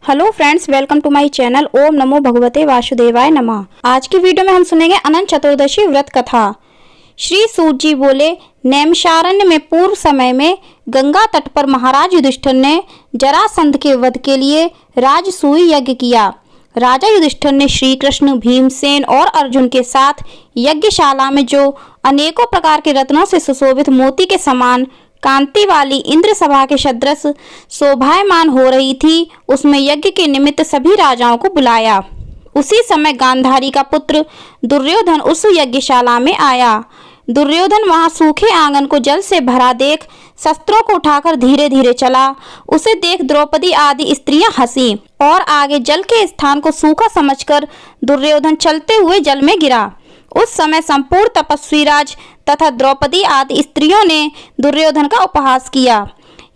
Hello friends, welcome to my channel. ओम नमो भगवते वासुदेवाय नमः। आज की वीडियो में हम सुनेंगे अनंत चतुर्दशी व्रत कथा। श्री सूत जी बोले, नैमिषारण्य में पूर्व समय में गंगा तट पर महाराज युधिष्ठिर ने जरासंध के वध के लिए राजसूय यज्ञ किया। राजा युधिष्ठिर ने श्री कृष्ण, भीमसेन और अर्जुन के साथ यज्ञशाला में जो अनेकों प्रकार के रत्नों से सुशोभित मोती के समान कांति वाली इंद्र सभा के सदृश शोभायमान हो रही थी, उसमें यज्ञ के निमित्त सभी राजाओं को बुलाया। उसी समय गांधारी का पुत्र दुर्योधन उस यज्ञशाला में आया। दुर्योधन वहां सूखे आंगन को जल से भरा देख शस्त्रों को उठाकर धीरे धीरे चला। उसे देख द्रौपदी आदि स्त्रियां हंसी और आगे जल के स्थान को सूखा समझकर दुर्योधन चलते हुए जल में गिरा। उस समय संपूर्ण तपस्वी राज तथा द्रौपदी आदि स्त्रियों ने दुर्योधन का उपहास किया।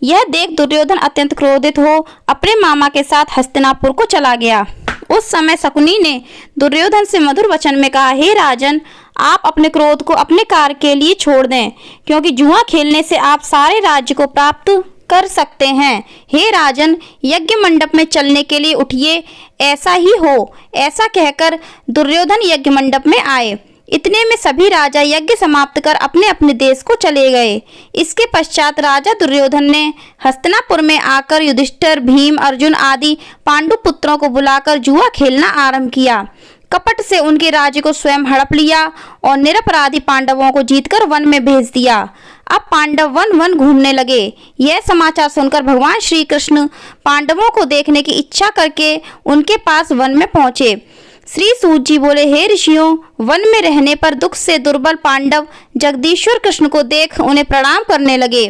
यह देख दुर्योधन अत्यंत क्रोधित हो अपने मामा के साथ हस्तिनापुर को चला गया। उस समय शकुनी ने दुर्योधन से मधुर वचन में कहा, हे राजन, आप अपने क्रोध को अपने कार्य के लिए छोड़ दें, क्योंकि जुआ खेलने से आप सारे राज्य को प्राप्त कर सकते हैं। हे राजन, यज्ञ मंडप में चलने के लिए उठिए, ऐसा ही हो। ऐसा कहकर दुर्योधन यज्ञ मंडप में आए। इतने में सभी राजा यज्ञ समाप्त कर अपने अपने देश को चले गए। इसके पश्चात राजा दुर्योधन ने हस्तिनापुर में आकर युधिष्ठिर, भीम, अर्जुन आदि पांडु पुत्रों को बुलाकर जुआ खेलना आरंभ किया। कपट से उनके राज्य को स्वयं हड़प लिया और निरपराधी पांडवों को जीतकर वन में भेज दिया। अब पांडव वन वन घूमने लगे। यह समाचार सुनकर भगवान श्री कृष्ण पांडवों को देखने की इच्छा करके उनके पास वन में पहुंचे। श्री सूत जी बोले, हे ऋषियों, वन में रहने पर दुख से दुर्बल पांडव जगदीश्वर कृष्ण को देख उन्हें प्रणाम करने लगे।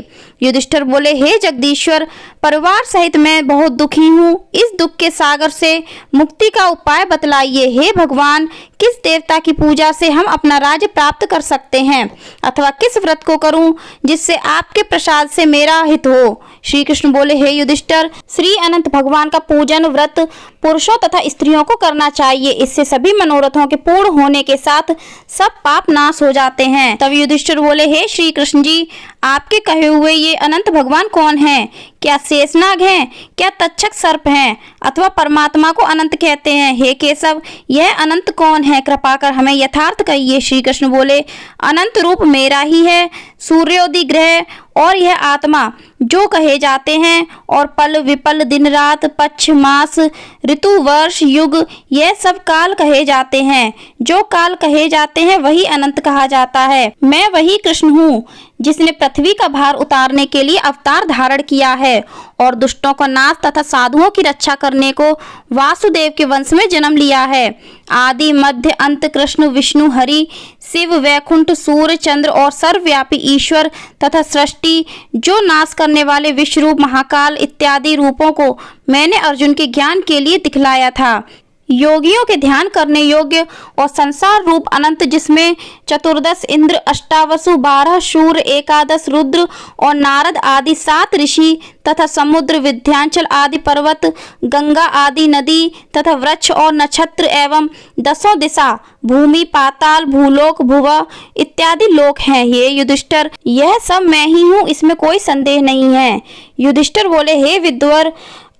युधिष्ठिर बोले, हे जगदीश्वर, परिवार सहित मैं बहुत दुखी हूँ। इस दुख के सागर से मुक्ति का उपाय बतलाइए। हे भगवान, किस देवता की पूजा से हम अपना राज्य प्राप्त कर सकते हैं, अथवा किस व्रत को करूं जिससे आपके प्रसाद से मेरा हित हो। श्री कृष्ण बोले, हे युधिष्ठिर, श्री अनंत भगवान का पूजन व्रत पुरुषों तथा स्त्रियों को करना चाहिए। इससे सभी मनोरथों के पूर्ण होने के साथ सब पाप नाश हो जाते हैं। तब युधिष्ठिर बोले, हे श्री कृष्ण जी, आपके कहे हुए ये अनंत भगवान कौन हैं? क्या शेषनाग हैं? क्या तक्षक सर्प हैं? अथवा परमात्मा को अनंत कहते हैं? हे केशव, यह अनंत कौन है? कृपा कर हमें यथार्थ कहिए। श्री कृष्ण बोले, अनंत रूप मेरा ही है। सूर्योदय ग्रह और यह आत्मा जो कहे जाते हैं, और पल विपल, दिन रात, पक्ष मास, ऋतु, वर्ष, युग, यह सब काल कहे जाते हैं। जो काल कहे जाते हैं वही अनंत कहा जाता है। मैं वही कृष्ण हूँ जिसने पृथ्वी का भार उतारने के लिए अवतार धारण किया है और दुष्टों का नाश तथा साधुओं की रक्षा करने को वासुदेव के वंश में जन्म लिया है। आदि मध्य अंत कृष्ण, विष्णु, हरि, शिव, वैकुंठ, सूर्य, चंद्र और सर्वव्यापी ईश्वर तथा सृष्टि, जो नाश करने वाले विश्वरूप, महाकाल इत्यादि रूपों को मैंने अर्जुन के ज्ञान के लिए दिखलाया था। योगियों के ध्यान करने योग्य और संसार रूप अनंत, जिसमें 14 इंद्र, अष्टावसु, 12 शूर, 11 रुद्र और नारद आदि 7 ऋषि तथा समुद्र, विंध्याचल आदि पर्वत, गंगा आदि नदी तथा वृक्ष और नक्षत्र एवं 10 दिशा, भूमि, पाताल, भूलोक, भुव इत्यादि लोक हैं। ये युधिष्ठिर, यह सब मैं ही हूँ, इसमें कोई संदेह नहीं है। युधिष्ठिर बोले, हे विद्वर,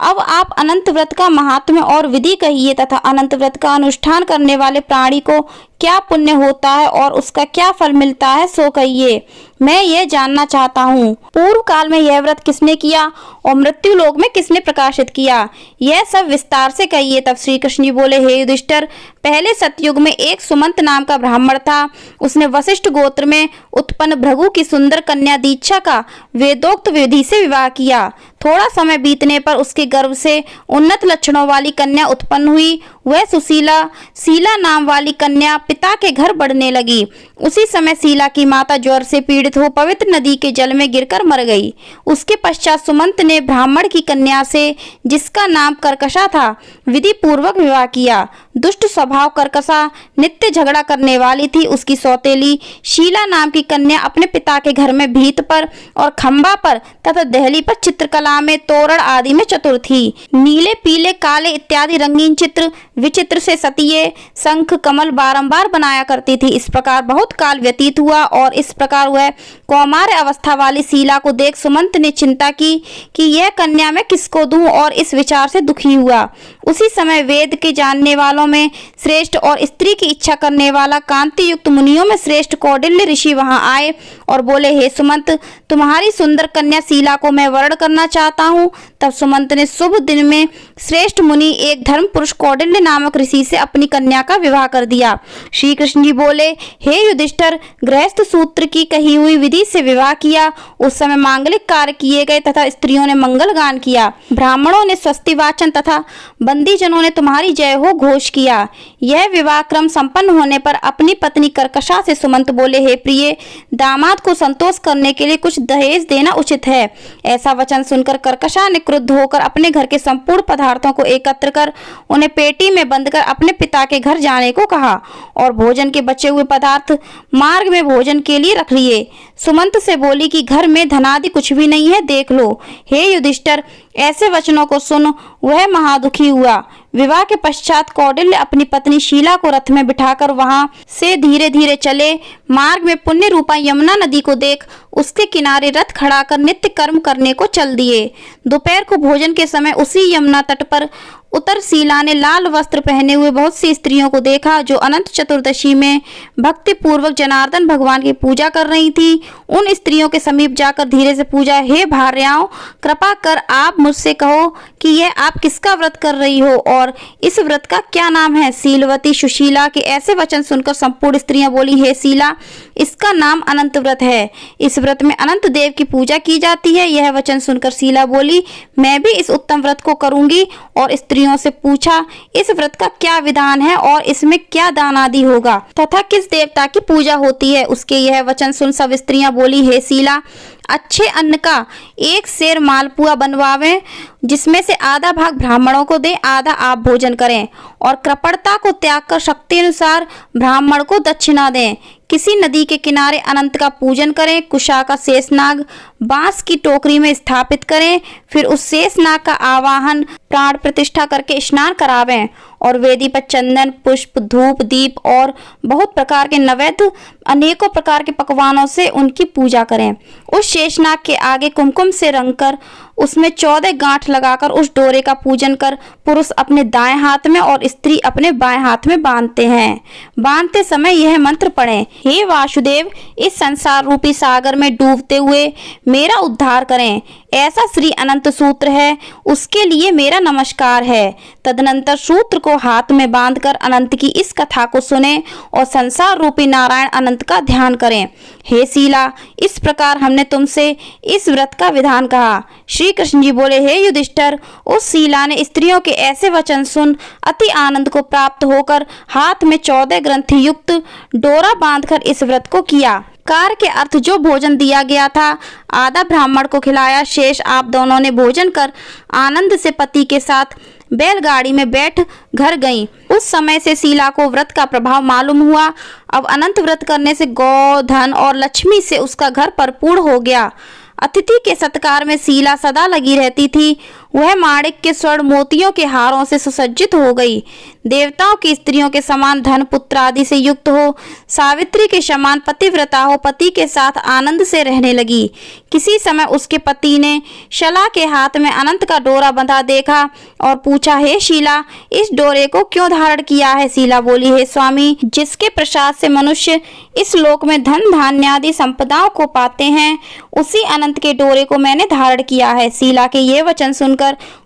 अब आप अनंत व्रत का महात्म्य और विधि कहिए तथा अनंत व्रत का अनुष्ठान करने वाले प्राणी को क्या पुण्य होता है और उसका क्या फल मिलता है, सो कहिए। मैं यह जानना चाहता हूँ। पूर्व काल में यह व्रत किसने किया और मृत्यु लोक में किसने प्रकाशित किया, यह सब विस्तार से कहिए। तब श्री कृष्ण जी बोले, हे युधिष्ठिर, पहले सतयुग में एक सुमंत नाम का ब्राह्मण था। उसने वशिष्ठ गोत्र में उत्पन्न भृगु की सुंदर कन्या दीक्षा का वेदोक्त विधि से विवाह किया। थोड़ा समय बीतने पर उसके गर्भ से उन्नत लक्षणों वाली कन्या उत्पन्न हुई। वह सुशीला, शीला नाम वाली कन्या पिता के घर बढ़ने लगी। उसी समय शीला की माता ज्वर से पीड़ित हो पवित्र नदी के जल में गिरकर मर गई। उसके पश्चात सुमंत ने ब्राह्मण की कन्या से, जिसका नाम कर्कशा था, विधि पूर्वक विवाह किया। दुष्ट स्वभाव, कर्कशा, नित्य झगड़ा करने वाली थी। उसकी सौतेली शीला नाम की कन्या अपने पिता के घर में भीत पर और खंबा पर तथा दहली पर चित्रकला में, तोरण आदि में चतुर थी। नीले, पीले, काले इत्यादि रंगीन चित्र विचित्र से सतिये, शंख, कमल बारंबार बनाया करती थी। इस प्रकार बहुत काल व्यतीत हुआ और इस प्रकार वह कौमार्य अवस्था वाली शीला को देख सुमंत ने चिंता की कि यह कन्या मैं किसको दूं, और इस विचार से दुखी हुआ। उसी समय वेद के जानने वालों में श्रेष्ठ और स्त्री की इच्छा करने वाला कांति युक्त मुनियों में श्रेष्ठ कौटिल्य ऋषि वहां आए और बोले, हे सुमंत, तुम्हारी सुंदर कन्या शीला को मैं वर्ण करना चाहता हूँ। तब सुमंत ने शुभ दिन में श्रेष्ठ मुनि एक धर्म पुरुष कौटिल्य नामक ऋषि से अपनी कन्या का विवाह कर दिया। श्री कृष्ण जी बोले, हे युधिष्ठिर, गृहस्थ सूत्र की कही हुई विधि से विवाह किया। उस समय मांगलिक कार्य किए गए तथा स्त्रियों ने मंगल गान किया। ब्राह्मणों ने स्वस्ति वाचन तथा बंदीजनों ने तुम्हारी जय हो घोष किया। यह विवाह क्रम संपन्न होने पर अपनी पत्नी कर्कशा से सुमंत बोले, हे प्रिय, दामाद को संतोष करने के लिए कुछ दहेज देना उचित है। ऐसा वचन सुनकर कर्कशा ने क्रुद्ध होकर अपने घर के संपूर्ण पदार्थों को एकत्र कर उन्हें पेटी में बंद कर अपने पिता के घर जाने को कहा और भोजन के बचे हुए पदार्थ मार्ग में भोजन के लिए रख लिए। सुमंत से बोली कि घर में धनादि कुछ भी नहीं है, देख लो। हे युधिष्ठिर, ऐसे वचनों को सुन वह महादुखी हुआ। विवाह के पश्चात कौटिल्य अपनी पत्नी शीला को रथ में बिठाकर वहां से धीरे धीरे चले। मार्ग में पुण्य रूपा यमुना नदी को देख उसके किनारे रथ खड़ा कर नित्य कर्म करने को चल दिए। दोपहर को भोजन के समय उसी यमुना तट पर उतर शीला ने लाल वस्त्र पहने हुए बहुत सी स्त्रियों को देखा जो अनंत चतुर्दशी में भक्ति पूर्वक जनार्दन भगवान की पूजा कर रही थी। उन स्त्रियों के समीप जाकर धीरे से पूछा, हे भार्याओं, कृपा कर आप मुझसे कहो कि यह आप किसका व्रत कर रही हो और इस व्रत का क्या नाम है। शीलवती सुशीला के ऐसे वचन सुनकर संपूर्ण स्त्रियां बोली, हे शीला, इसका नाम अनंत व्रत है। इस व्रत में अनंत देव की पूजा की जाती है। यह वचन सुनकर शीला बोली, मैं भी इस उत्तम व्रत को करूंगी। और स्त्रियों से पूछा, इस व्रत का क्या विधान है और इसमें क्या दान आदि होगा तथा किस देवता की पूजा होती है। उसके यह वचन सुन सब स्त्रियां बोली, हे शीला, अच्छे अन्न का एक सेर मालपुआ बनवावें, जिसमें से आधा भाग ब्राह्मणों को दें, आधा आप भोजन करें और कृपणता को त्याग कर शक्ति अनुसार ब्राह्मण को दक्षिणा दें। किसी नदी के किनारे अनंत का पूजन करें। कुशा का शेषनाग बांस की टोकरी में स्थापित करें। फिर उस शेषनाग का आवाहन प्राण प्रतिष्ठा करके स्नान करावें और वेदी पर चंदन, पुष्प, धूप, दीप और बहुत प्रकार के नैवेद्य अनेकों प्रकार के पकवानों से उनकी पूजा करें। उस शेषनाग के आगे कुमकुम से रंग कर उसमें 14 गांठ लगाकर उस डोरे का पूजन कर पुरुष अपने दाएं हाथ में और स्त्री अपने बाएं हाथ में बांधते हैं। बांधते समय यह मंत्र पढ़ें, हे वासुदेव, इस संसार रूपी सागर में डूबते हुए मेरा उद्धार करें। ऐसा श्री अनंत सूत्र है, उसके लिए मेरा नमस्कार है। तदनंतर सूत्र को हाथ में बांधकर अनंत की इस कथा को सुने और संसार रूपी नारायण अनंत का ध्यान करें। हे शीला, इस प्रकार हमने तुमसे इस व्रत का विधान कहा। श्री कृष्ण जी बोले, हे युधिष्ठिर, उस शीला ने स्त्रियों के ऐसे वचन सुन अति आनंद को प्राप्त होकर हाथ में 14 ग्रंथि युक्त डोरा बांधकर इस व्रत को किया। कार्य के अर्थ जो भोजन दिया गया था आधा ब्राह्मण को खिलाया, शेष आप दोनों ने भोजन कर आनंद से पति के साथ बैलगाड़ी में बैठ घर गईं। उस समय से शीला को व्रत का प्रभाव मालूम हुआ। अब अनंत व्रत करने से गौ, धन और लक्ष्मी से उसका घर भरपूर हो गया। अतिथि के सत्कार में शीला सदा लगी रहती थी। वह माणिक के स्वर्ण मोतियों के हारों से सुसज्जित हो गई। देवताओं की स्त्रियों के समान धन पुत्र आदि से युक्त हो, सावित्री के समान पतिव्रता हो, पति के साथ आनंद से रहने लगी। किसी समय उसके पति ने शला के हाथ में अनंत का डोरा बंधा देखा और पूछा, हे शीला, इस डोरे को क्यों धारण किया है। शीला बोली, हे स्वामी, जिसके प्रसाद से मनुष्य इस लोक में धन धान्य आदि संपदाओं को पाते हैं, उसी अनंत के डोरे को मैंने धारण किया है। शीला के ये वचन सुनकर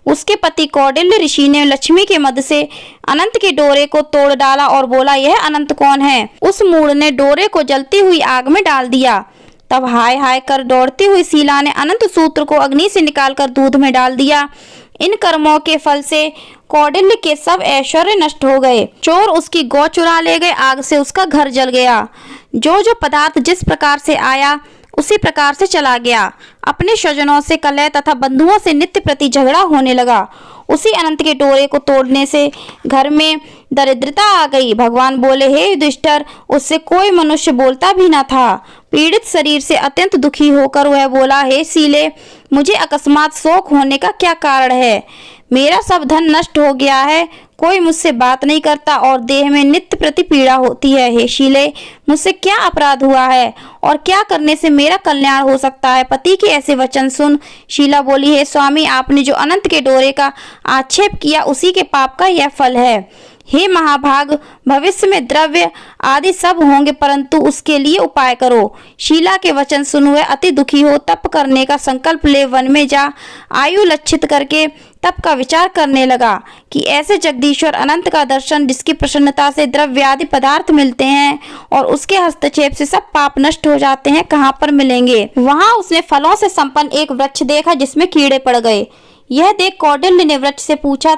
उसके पति कौटिल्य ऋषि ने लक्ष्मी के मद से अनंत के डोरे को तोड़ डाला और बोला, यह अनंत कौन है। उस मूढ़ ने डोरे को जलती हुई आग में डाल दिया। तब हाय हाय कर दौड़ती हुई शीला ने अनंत सूत्र को अग्नि से निकालकर दूध में डाल दिया। इन कर्मों के फल से कौटिल्य के सब ऐश्वर्य नष्ट हो गए। चोर उसकी गौ चुरा ले गए, आग से उसका घर जल गया। जो जो पदार्थ जिस प्रकार से आया उसी प्रकार से चला गया। अपने स्वजनों से कलह तथा बंधुओं से नित्य प्रति झगड़ा होने लगा उसी अनंत के डोरे को तोड़ने से घर में दरिद्रता आ गई। भगवान बोले, हे युधिष्ठिर, उससे कोई मनुष्य बोलता भी न था। पीड़ित शरीर से अत्यंत दुखी होकर वह बोला, हे शीले, मुझे अकस्मात शोक होने का क्या कारण है? मेरा सब धन नष्ट हो गया है, कोई मुझसे बात नहीं करता और देह में नित्य प्रति पीड़ा होती है। हे शीले, मुझसे क्या अपराध हुआ है और क्या करने से मेरा कल्याण हो सकता है? पति के ऐसे वचन सुन शीला बोली, हे स्वामी, आपने जो अनंत के डोरे का आक्षेप किया उसी के पाप का यह फल है। हे महाभाग, भविष्य में द्रव्य आदि सब होंगे, परंतु उसके लिए उपाय करो। शीला के वचन सुन हुए अति दुखी हो तप करने का संकल्प ले वन में जा आयु लक्षित करके तप का विचार करने लगा कि ऐसे जगदीश्वर अनंत का दर्शन, जिसकी प्रसन्नता से द्रव्य आदि पदार्थ मिलते हैं और उसके हस्तक्षेप से सब पाप नष्ट हो जाते हैं, कहाँ पर मिलेंगे? वहां उसने फलों से संपन्न एक वृक्ष देखा जिसमें कीड़े पड़ गए। यह देख कौटिल्य ने वृक्ष से पूछा,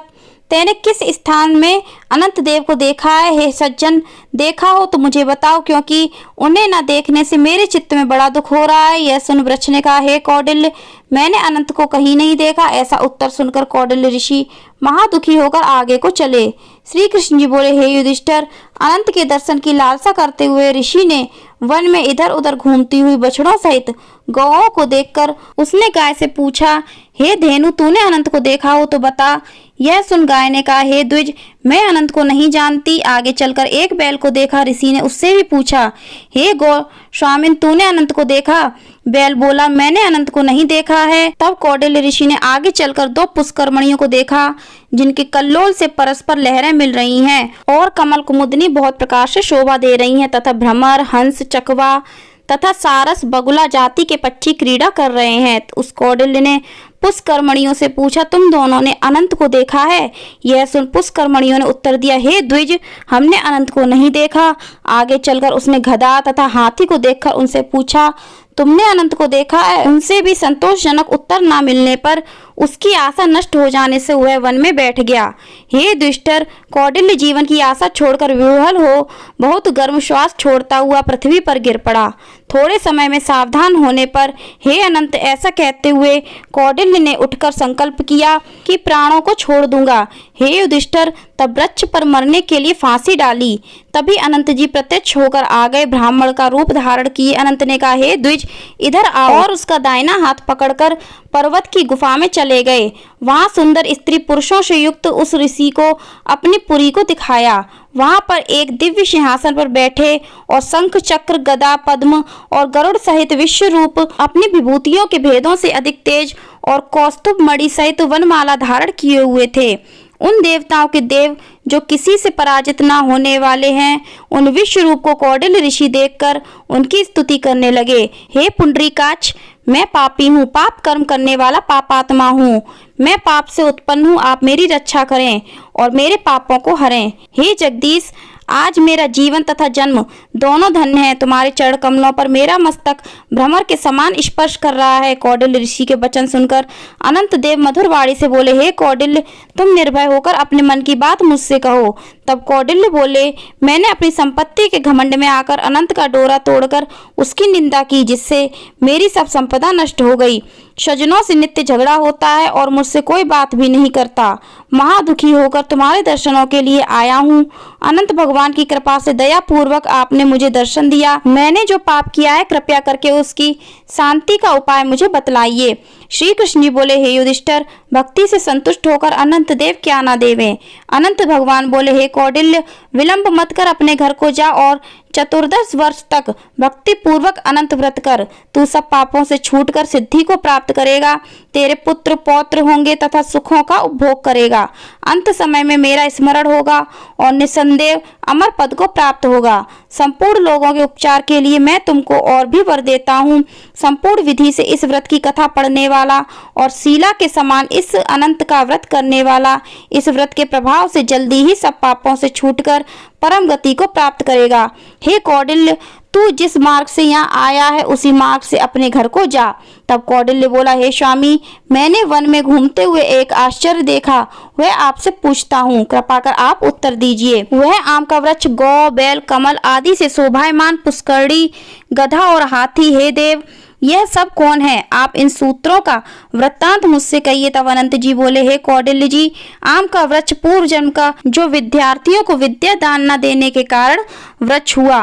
तेने किस स्थान में अनंत देव को देखा है? हे सज्जन, देखा हो तो मुझे बताओ, क्योंकि उन्हें न देखने से मेरे चित्त में बड़ा दुख हो रहा है। यह सुन वृक्ष ने कहा, हे कौटिल्य, मैंने अनंत को कहीं नहीं देखा। ऐसा उत्तर सुनकर कौटिल्य ऋषि महादुखी होकर आगे को चले। श्री कृष्ण जी बोले, हे युधिष्ठिर, अनंत के दर्शन की लालसा करते हुए ऋषि ने वन में इधर उधर घूमती हुई बछड़ों सहित गौओं को देखकर उसने गाय से पूछा, हे धेनु, तूने अनंत को देखा हो तो बता। यह सुन गाय ने कहा, हे द्विज, मैं अनंत को नहीं जानती। आगे चलकर एक बैल को देखा। ऋषि ने उससे भी पूछा, हे गौ स्वामिन, तूने अनंत को देखा? बैल बोला, मैंने अनंत को नहीं देखा है। तब कौटिल्य ऋषि ने आगे चलकर दो पुष्करमणियों को देखा, जिनके कल्लोल से परस्पर लहरें मिल रही हैं और कमल कुमुदनी बहुत प्रकार से शोभा दे रही हैं तथा भ्रमर, हंस, चकवा तथा सारस, बगुला जाति के पक्षी क्रीड़ा कर रहे हैं। उस कौटिल्य ने पुष्करमणियों से पूछा, तुम दोनों ने अनंत को देखा है? यह सुन पुष्करमणियों ने उत्तर दिया, हे द्विज, हमने अनंत को नहीं देखा। आगे चलकर उसने गधा तथा हाथी को देखकर उनसे पूछा, तुमने अनंत को देखा है? उनसे भी संतोषजनक उत्तर न मिलने पर उसकी आशा नष्ट हो जाने से वह वन में बैठ गया। हे युधिष्ठिर, कौटिल्य जीवन की आशा छोड़कर विह्वल हो बहुत गर्म श्वास छोड़ता हुआ पृथ्वी पर गिर पड़ा। थोड़े समय में सावधान होने पर, हे अनंत, ऐसा कहते हुए कौटिल्य ने उठकर संकल्प किया कि प्राणों को छोड़ दूंगा। हे युधिष्ठिर, तब वृक्ष पर मरने के लिए फांसी डाली। तभी अनंत जी प्रत्यक्ष होकर आ गए। ब्राह्मण का रूप धारण किए अनंत ने कहा, हे द्विज, इधर आओ, और उसका दाहिना हाथ पकड़कर पर्वत की गुफा में चले गए। वहां सुंदर स्त्री पुरुषों से युक्त उस ऋषि को अपनी पुरी को दिखाया। वहां पर एक दिव्य सिंहासन पर बैठे और शंख, चक्र, गदा, पद्म और गरुड़ सहित विश्व रूप अपनी विभूतियों के भेदों से अधिक तेज और कौस्तुभ मणि सहित वनमाला धारण किए हुए थे। उन देवताओं के देव जो किसी से पराजित न होने वाले हैं, उन विश्व रूप को कौटिल्य ऋषि देखकर उनकी स्तुति करने लगे। हे पुंडरीकाक्ष, मैं पापी हूँ, पाप कर्म करने वाला पापात्मा हूँ। मैं पाप से उत्पन्न हूँ, आप मेरी रक्षा करें और मेरे पापों को हरें। हे जगदीश, आज मेरा जीवन तथा जन्म दोनों धन्य है। तुम्हारे चरण कमलों पर मेरा मस्तक भ्रमर के समान स्पर्श कर रहा है। कौटिल्य ऋषि के वचन सुनकर अनंत देव मधुर वाणी से बोले, हे कौटिल्य, तुम निर्भय होकर अपने मन की बात मुझसे कहो। तब कौटिल्य बोले, मैंने अपनी संपत्ति के घमंड में आकर अनंत का डोरा तोड़कर उसकी निंदा की, जिससे मेरी सब संपदा नष्ट हो गई। स्वजनों से नित्य झगड़ा होता है और मुझसे कोई बात भी नहीं करता। महादुखी होकर तुम्हारे दर्शनों के लिए आया हूँ। अनंत भगवान की कृपा से दया पूर्वक आपने मुझे दर्शन दिया। मैंने जो पाप किया है, कृपया करके उसकी शांति का उपाय मुझे बतलाइए। श्री कृष्ण जी बोले, हे युधिष्ठिर, भक्ति से संतुष्ट होकर अनंत देव क्या ना देवें। अनंत भगवान बोले, हे कौटिल्य, विलंब मत कर, अपने घर को जा और 14 वर्ष तक भक्ति पूर्वक अनंत व्रत कर। तू सब पापों से छूटकर सिद्धि को प्राप्त करेगा। तेरे पुत्र पौत्र होंगे तथा सुखों का उपभोग करेगा। अंत समय में मेरा स्मरण होगा और निसंदेह अमर पद को प्राप्त होगा। संपूर्ण लोगों के उपचार के लिए मैं तुमको और भी वर देता हूँ। संपूर्ण विधि से इस व्रत की कथा पढ़ने वाला और शीला के समान इस अनंत का व्रत करने वाला इस व्रत के प्रभाव से जल्दी ही सब पापों से छूटकर परम गति को प्राप्त करेगा। हे कौटिल्य, तू जिस मार्ग से यहाँ आया है उसी मार्ग से अपने घर को जा। तब कौटिल्य बोला, हे स्वामी, मैंने वन में घूमते हुए एक आश्चर्य देखा, वह आपसे पूछता हूँ, कृपा कर आप उत्तर दीजिए। वह आम का वृक्ष गौ, बैल, कमल आदि से शोभायमान पुष्करणी, गधा और हाथी। हे देव, यह सब कौन है? आप इन सूत्रों का वृत्तांत मुझसे कहिए। तब अनंत जी बोले, हे कौटिल्य जी, आम का वृक्ष पूर्व जन्म का जो विद्यार्थियों को विद्या दान न देने के कारण वृक्ष हुआ,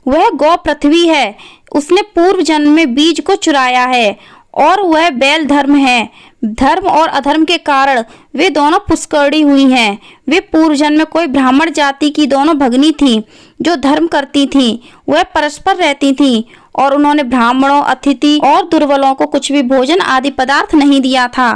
वह गौ पृथ्वी है। उसने पूर्व जन्म में बीज को चुराया है और वह बैल धर्म है। धर्म और अधर्म के कारण वे दोनों पुष्करणी हुई हैं। वे पूर्व जन्म में कोई ब्राह्मण जाति की दोनों भगनी थीं जो धर्म करती थीं। वह परस्पर रहती थीं और उन्होंने ब्राह्मणों, अतिथि और दुर्बलों को कुछ भी भोजन आदि पदार्थ नहीं दिया था।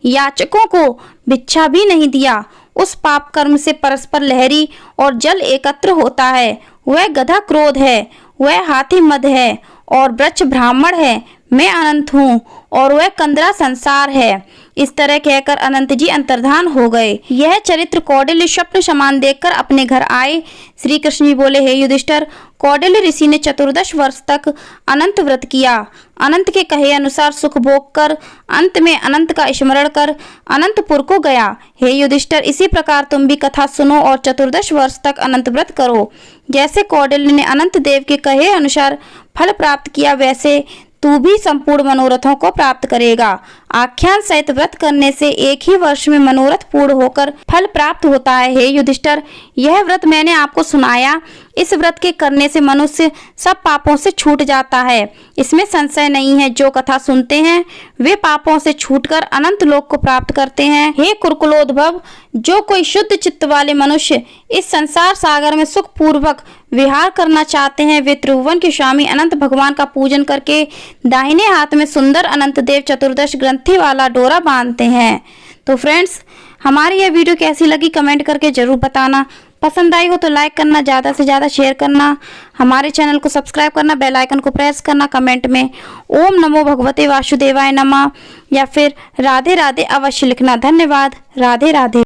याचकों को भिक्षा भी नहीं दिया। उस पाप कर्म से परस्पर लहरी और जल एकत्र होता है। वह गधा क्रोध है, वह हाथी मद है और वृक्ष ब्राह्मण है। मैं अनंत हूँ और वह कंदरा संसार है। इस तरह कहकर अनंत जी अंतर्धान हो गए। यह चरित्र कौटिल्य स्वप्न समान देखकर अपने घर आए। श्री कृष्ण जी बोले, हे युधिष्ठिर, कौटिल्य ऋषि ने 14 वर्ष तक अनंत व्रत किया। अनंत के कहे अनुसार सुख भोग कर अंत में अनंत का स्मरण कर अनंतपुर को गया। हे युधिष्ठिर, इसी प्रकार तुम भी कथा सुनो और 14 वर्ष तक अनंत व्रत करो। जैसे कौटिल्य ने अनंत देव के कहे अनुसार फल प्राप्त किया, वैसे तू भी संपूर्ण मनोरथों को प्राप्त करेगा। आख्यान सहित व्रत करने से एक ही वर्ष में मनोरथ पूर्ण होकर फल प्राप्त होता है। हे युधिष्ठिर, यह व्रत मैंने आपको सुनाया। इस व्रत के करने से मनुष्य सब पापों से छूट जाता है, इसमें संशय नहीं है। जो कथा सुनते हैं वे पापों से छूटकर अनंत लोक को प्राप्त करते हैं। हे कुरुकुलोद्भव, जो कोई शुद्ध चित्त वाले मनुष्य इस संसार सागर में सुख पूर्वक विहार करना चाहते हैं, वे त्रिभुवन के स्वामी अनंत भगवान का पूजन करके दाहिने हाथ में सुंदर अनंत देव 14 ग्रंथि वाला डोरा बांधते हैं। तो फ्रेंड्स, हमारी यह वीडियो कैसी लगी कमेंट करके जरूर बताना। पसंद आई हो तो लाइक करना, ज़्यादा से ज़्यादा शेयर करना, हमारे चैनल को सब्सक्राइब करना, बेल आइकन को प्रेस करना, कमेंट में ओम नमो भगवते वासुदेवाय नमः या फिर राधे राधे अवश्य लिखना। धन्यवाद। राधे राधे।